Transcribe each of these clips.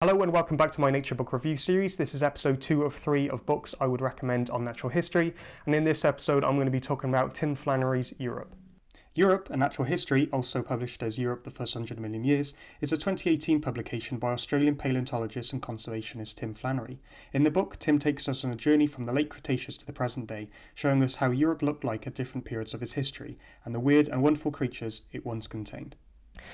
Hello and welcome back to my Nature Book Review series. This is episode 2 of 3 of books I would recommend on natural history, and in this episode I'm going to be talking about Tim Flannery's Europe. Europe, A Natural History, also published as Europe the First 100 Million Years, is a 2018 publication by Australian paleontologist and conservationist Tim Flannery. In the book, Tim takes us on a journey from the late Cretaceous to the present day, showing us how Europe looked like at different periods of its history, and the weird and wonderful creatures it once contained.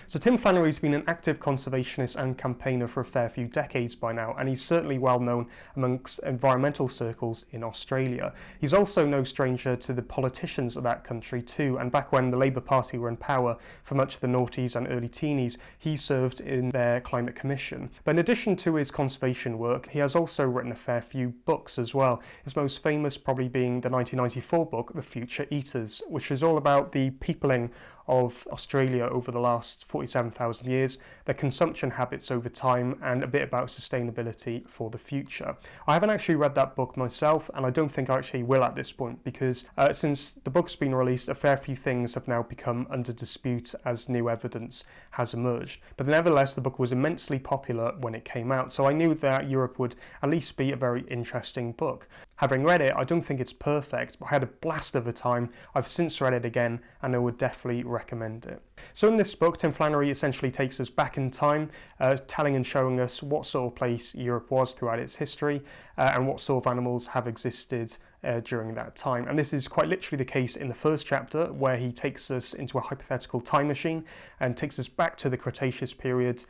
So Tim Flannery's been an active conservationist and campaigner for a fair few decades by now, and he's certainly well known amongst environmental circles in Australia. He's also no stranger to the politicians of that country too, and back when the Labour Party were in power for much of the noughties and early teenies, he served in their climate commission. But in addition to his conservation work, he has also written a fair few books as well, his most famous probably being the 1994 book, The Future Eaters, which is all about the peopling of Australia over the last 47,000 years, their consumption habits over time, and a bit about sustainability for the future. I haven't actually read that book myself, and I don't think I actually will at this point, because since the book's been released, a fair few things have now become under dispute as new evidence has emerged. But nevertheless, the book was immensely popular when it came out, so I knew that Europe would at least be a very interesting book. Having read it, I don't think it's perfect, but I had a blast of a time. I've since read it again, and I would definitely recommend it. So in this book, Tim Flannery essentially takes us back in time, telling and showing us what sort of place Europe was throughout its history, and what sort of animals have existed during that time. And this is quite literally the case in the first chapter, where he takes us into a hypothetical time machine and takes us back to the Cretaceous period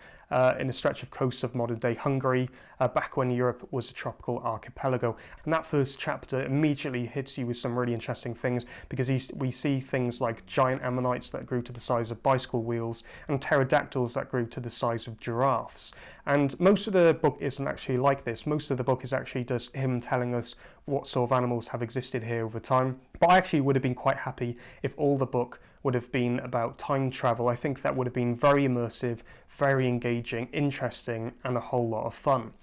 in a stretch of coast of modern-day Hungary, back when Europe was a tropical archipelago. And that first chapter immediately hits you with some really interesting things, because we see things like giant ammonites that grew to the size of bicycle wheels and pterodactyls that grew to the size of giraffes. And most of the book isn't actually like this. Most of the book is actually just him telling us what sort of animals have existed here over time. But I actually would have been quite happy if all the book would have been about time travel. I think that would have been very immersive, very engaging, interesting, and a whole lot of fun.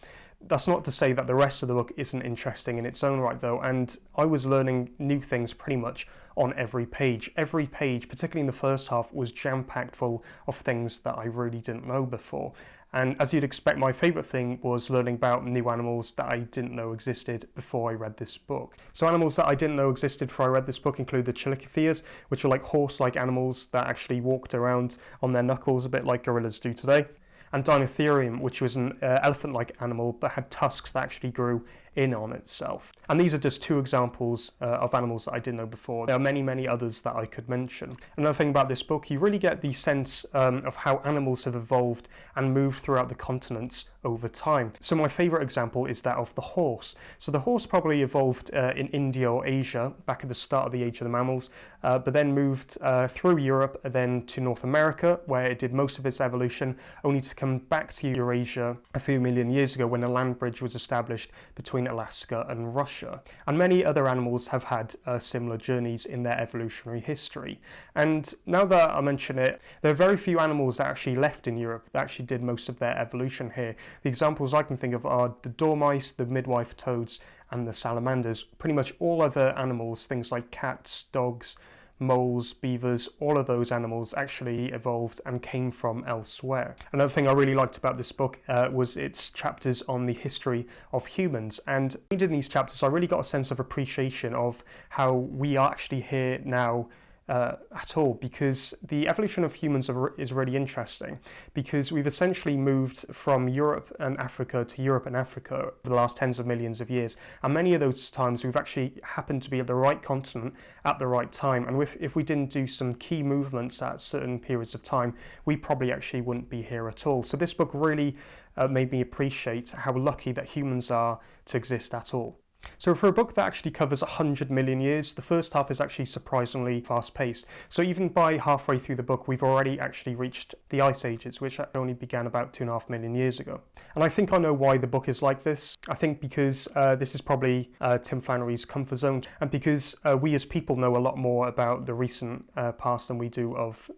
That's not to say that the rest of the book isn't interesting in its own right though, and I was learning new things pretty much on every page. Every page, particularly in the first half, was jam-packed full of things that I really didn't know before. And as you'd expect, my favourite thing was learning about new animals that I didn't know existed before I read this book. So animals that I didn't know existed before I read this book include the Chilicotheres, which are like horse-like animals that actually walked around on their knuckles a bit like gorillas do today. And Dinotherium, which was an elephant-like animal but had tusks that actually grew in on itself. And these are just two examples of animals that I didn't know before. There are many, many others that I could mention. Another thing about this book, you really get the sense of how animals have evolved and moved throughout the continents over time. So my favourite example is that of the horse. So the horse probably evolved in India or Asia back at the start of the age of the mammals, but then moved through Europe, then to North America, where it did most of its evolution, only to come back to Eurasia a few million years ago when a land bridge was established between Alaska and Russia. And many other animals have had similar journeys in their evolutionary history. And now that I mention it, there are very few animals that actually left in Europe that actually did most of their evolution here. The examples I can think of are the dormice, the midwife toads, and the salamanders. Pretty much all other animals, things like cats, dogs, moles, beavers, all of those animals actually evolved and came from elsewhere. Another thing I really liked about this book was its chapters on the history of humans, and reading these chapters I really got a sense of appreciation of how we are actually here now at all, because the evolution of humans is really interesting, because we've essentially moved from Europe and Africa to Europe and Africa over the last tens of millions of years, and many of those times we've actually happened to be at the right continent at the right time, and if we didn't do some key movements at certain periods of time, we probably actually wouldn't be here at all. So this book really made me appreciate how lucky that humans are to exist at all. So for a book that actually covers 100 million years, the first half is actually surprisingly fast-paced. So even by halfway through the book, we've already actually reached the Ice Ages, which only began about 2.5 million years ago. And I think I know why the book is like this. I think because this is probably Tim Flannery's comfort zone, and because we as people know a lot more about the recent past than we do of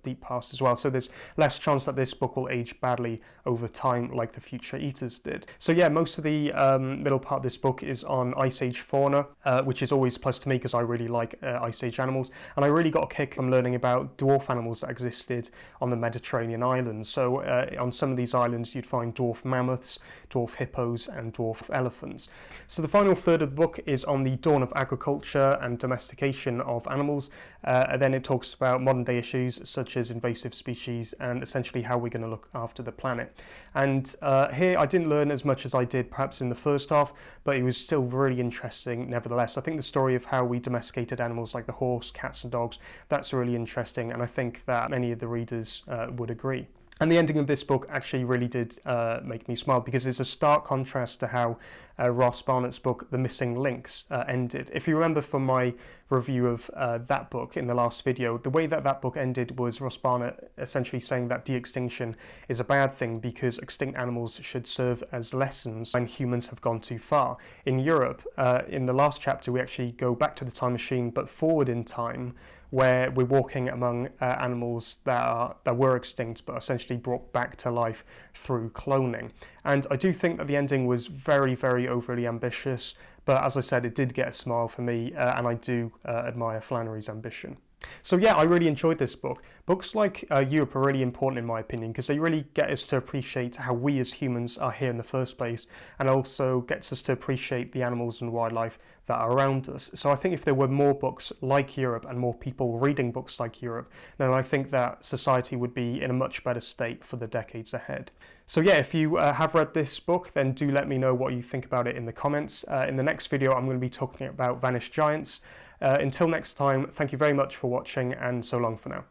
deep past as well. So there's less chance that this book will age badly over time like The Future Eaters did. So yeah, most of the middle part of this book is is on Ice Age fauna, which is always a plus to me because I really like Ice Age animals, and I really got a kick from learning about dwarf animals that existed on the Mediterranean islands. So on some of these islands you'd find dwarf mammoths, dwarf hippos and dwarf elephants. So the final third of the book is on the dawn of agriculture and domestication of animals. Then it talks about modern day issues such as invasive species and essentially how we're going to look after the planet. And here I didn't learn as much as I did perhaps in the first half, but it was still really interesting nevertheless. I think the story of how we domesticated animals like the horse, cats and dogs, that's really interesting, and I think that many of the readers would agree. And the ending of this book actually really did make me smile, because it's a stark contrast to how Ross Barnett's book, The Missing Links, ended. If you remember from my review of that book in the last video, the way that that book ended was Ross Barnett essentially saying that de-extinction is a bad thing because extinct animals should serve as lessons when humans have gone too far. In Europe, in the last chapter, we actually go back to the time machine, but forward in time, where we're walking among animals that were extinct but essentially brought back to life through cloning. And I do think that the ending was very, very overly ambitious, but as I said, it did get a smile for me, and I do admire Flannery's ambition. So yeah, I really enjoyed this book. Books like Europe are really important in my opinion, because they really get us to appreciate how we as humans are here in the first place, and also gets us to appreciate the animals and wildlife that are around us. So I think if there were more books like Europe and more people reading books like Europe, then I think that society would be in a much better state for the decades ahead. So yeah, if you have read this book, then do let me know what you think about it in the comments. In the next video, I'm going to be talking about Vanished Giants. Until next time, thank you very much for watching, and so long for now.